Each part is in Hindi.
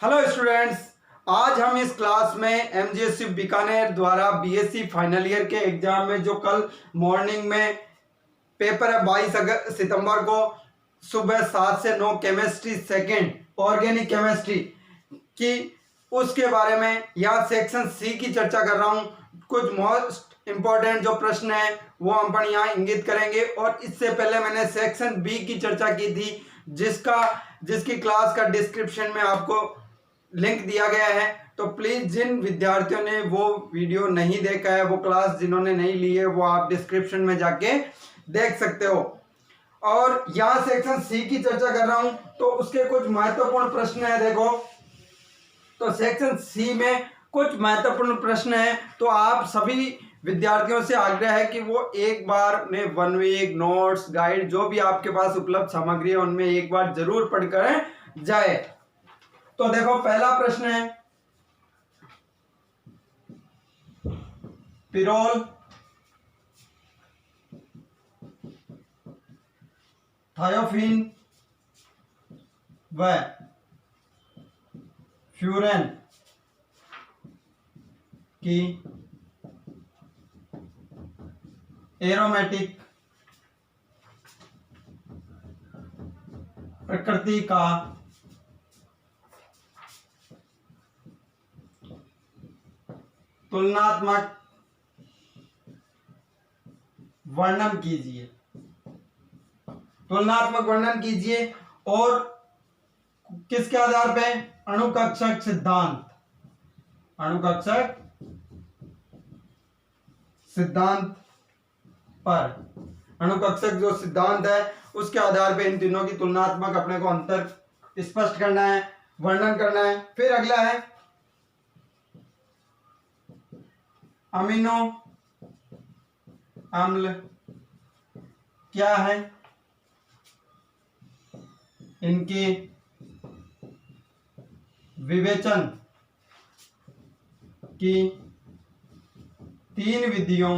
हेलो स्टूडेंट्स, आज हम इस क्लास में एमजीएससी बीकानेर द्वारा बीएससी फाइनल ईयर के एग्जाम में जो कल मॉर्निंग में पेपर है 22 सितंबर को सुबह 7 से 9 केमिस्ट्री सेकंड ऑर्गेनिक केमिस्ट्री की उसके बारे में यहाँ सेक्शन सी की चर्चा कर रहा हूँ। कुछ मोस्ट इम्पोर्टेंट जो प्रश्न है वो हम पर यहाँ इंगित करेंगे और इससे पहले मैंने सेक्शन बी की चर्चा की थी जिसकी क्लास का डिस्क्रिप्शन में आपको लिंक दिया गया है। तो प्लीज जिन विद्यार्थियों ने वो वीडियो नहीं देखा है, वो क्लास जिन्होंने नहीं ली है, वो आप डिस्क्रिप्शन में जाके देख सकते हो। और यहाँ सेक्शन सी की चर्चा कर रहा हूं तो उसके कुछ महत्वपूर्ण प्रश्न है। देखो, तो सेक्शन सी में कुछ महत्वपूर्ण प्रश्न है, तो आप सभी विद्यार्थियों से आग्रह है कि वो एक बार ने 1 वीक नोट्स गाइड जो भी आपके पास उपलब्ध सामग्री है उनमें एक बार जरूर पढ़कर जाए। तो देखो, पहला प्रश्न है, पिरोल, थायोफिन व फ्यूरेन की एरोमेटिक प्रकृति का तुलनात्मक वर्णन कीजिए। तुलनात्मक वर्णन कीजिए और किसके आधार पे? अणुकक्षक सिद्धांत, अणुकक्षक सिद्धांत पर, अणुकक्षक जो सिद्धांत है उसके आधार पे इन तीनों की तुलनात्मक अपने को अंतर स्पष्ट करना है, वर्णन करना है। फिर अगला है अमीनो अम्ल क्या है, इनके विवेचन की 3 विधियों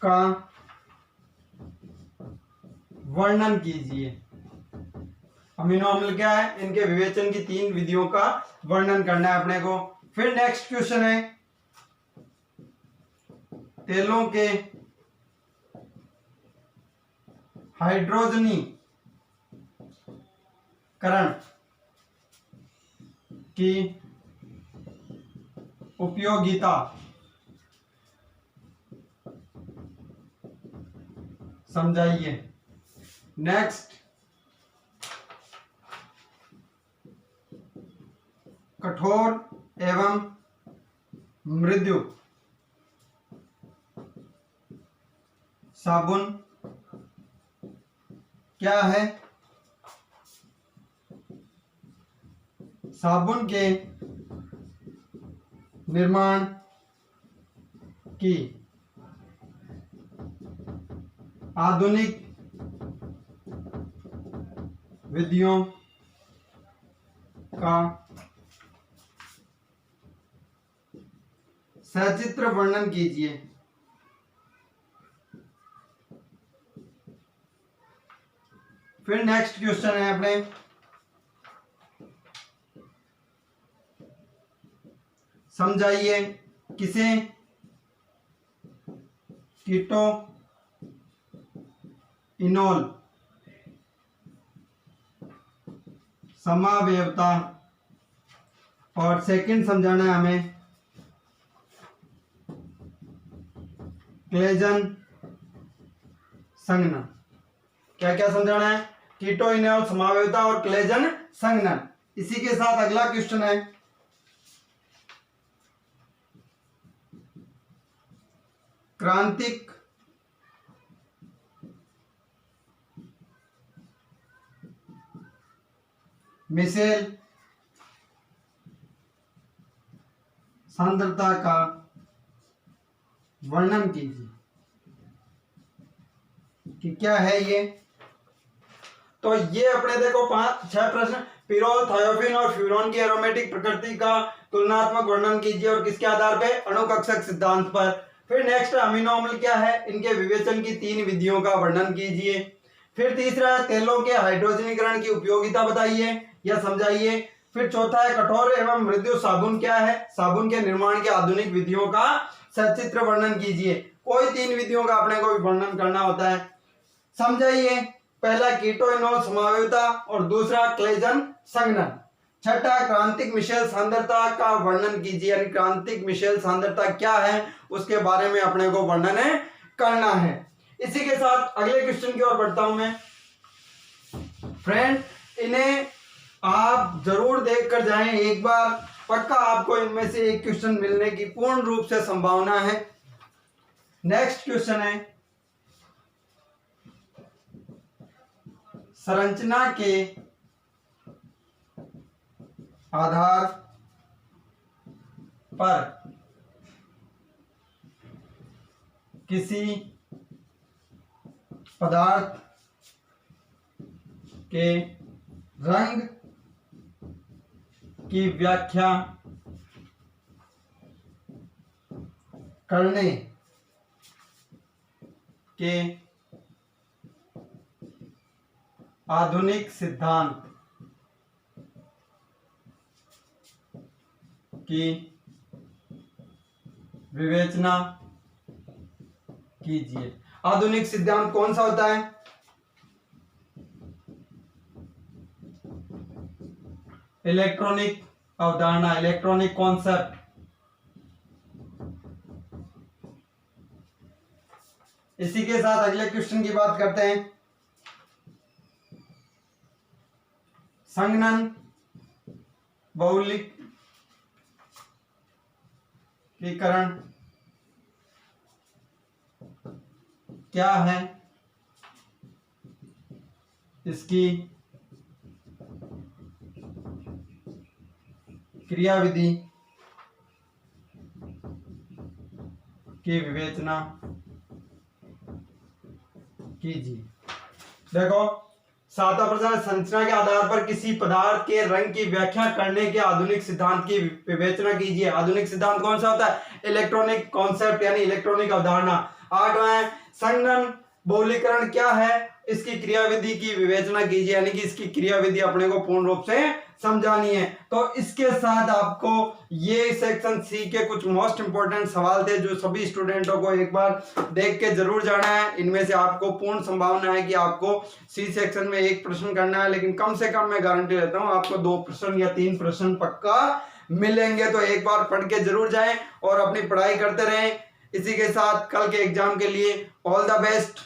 का वर्णन कीजिए। अमीनो अम्ल क्या है, इनके विवेचन की 3 विधियों का वर्णन करना है अपने को। फिर नेक्स्ट क्वेश्चन है, तेलों के हाइड्रोजनीकरण की उपयोगिता समझाइए। नेक्स्ट, कठोर एवं मृदु साबुन क्या है, साबुन के निर्माण की आधुनिक विधियों का सचित्र वर्णन कीजिए। फिर नेक्स्ट क्वेश्चन है अपने, समझाइए किसे कीटो इनोल समावयवता, और सेकंड समझाना है हमें क्लेजन संघनन। क्या क्या समझाना है? कीटो इनोल समावयवता और क्लेजन संघनन। इसी के साथ अगला क्वेश्चन है, क्रांतिक मिशेल सांद्रता का वर्णन कीजिए कि क्या है ये। तो ये अपने देखो 5-6 प्रश्न, पिरोल, थायोफिन और फ्यूरॉन की एरोमेटिक प्रकृति का तुलनात्मक वर्णन कीजिए और किसके आधार पे? अणुकक्षक सिद्धांत पर। फिर नेक्स्ट, अमीनो अम्ल क्या है, इनके विवेचन की 3 विधियों का वर्णन कीजिए। फिर तीसरा है तेलों के हाइड्रोजनीकरण की उपयोगिता बताइए या समझाइए। फिर चौथा है कठोर एवं मृदु साबुन क्या है, साबुन के निर्माण के आधुनिक विधियों का सचित्र वर्णन कीजिए। कोई 3 विधियों का अपने को वर्णन करना होता है, समझाइए। पहला कीटोइनोल समवायुता और दूसरा क्लेजन संघनन। छठा क्रांतिक मिशेल सांद्रता का वर्णन कीजिए, यानी क्रांतिक मिशेल सांद्रता क्या है उसके बारे में अपने को वर्णन करना है। इसी के साथ अगले क्वेश्चन की ओर बढ़ता हूं मैं। फ्रेंड, इन्हें आप जरूर देख कर जाएं एक बार, पक्का आपको इनमें से एक क्वेश्चन मिलने की पूर्ण रूप से संभावना है। नेक्स्ट क्वेश्चन है संरचना के आधार पर किसी पदार्थ के रंग की व्याख्या करने के आधुनिक सिद्धांत की विवेचना कीजिए। आधुनिक सिद्धांत कौन सा होता है? इलेक्ट्रॉनिक अवधारणा, इलेक्ट्रॉनिक कॉन्सेप्ट। इसी के साथ अगले क्वेश्चन की बात करते हैं। संघनन बहुलकीकरण क्या है, इसकी क्रियाविधि की विवेचना कीजिए। देखो, सातवां प्रश्न, संरचना के आधार पर किसी पदार्थ के रंग की व्याख्या करने के आधुनिक सिद्धांत की विवेचना कीजिए। आधुनिक सिद्धांत कौन सा होता है? इलेक्ट्रॉनिक कॉन्सेप्ट यानी इलेक्ट्रॉनिक अवधारणा। आठवां है संघनन बहुलीकरण क्या है, इसकी क्रियाविधि की विवेचना कीजिए, यानी कि इसकी क्रियाविधि अपने को पूर्ण रूप से समझानी है। तो इसके साथ आपको ये सेक्शन सी के कुछ मोस्ट इंपोर्टेंट सवाल थे जो सभी स्टूडेंटों को एक बार देख के जरूर जाना है। इनमें से आपको पूर्ण संभावना है कि आपको सी सेक्शन में 1 प्रश्न करना है, लेकिन कम से कम मैं गारंटी देता हूं आपको 2 प्रश्न या 3 प्रश्न पक्का मिलेंगे। तो एक बार पढ़ के जरूर जाएं और अपनी पढ़ाई करते रहें। इसी के साथ कल के एग्जाम के लिए ऑल द बेस्ट।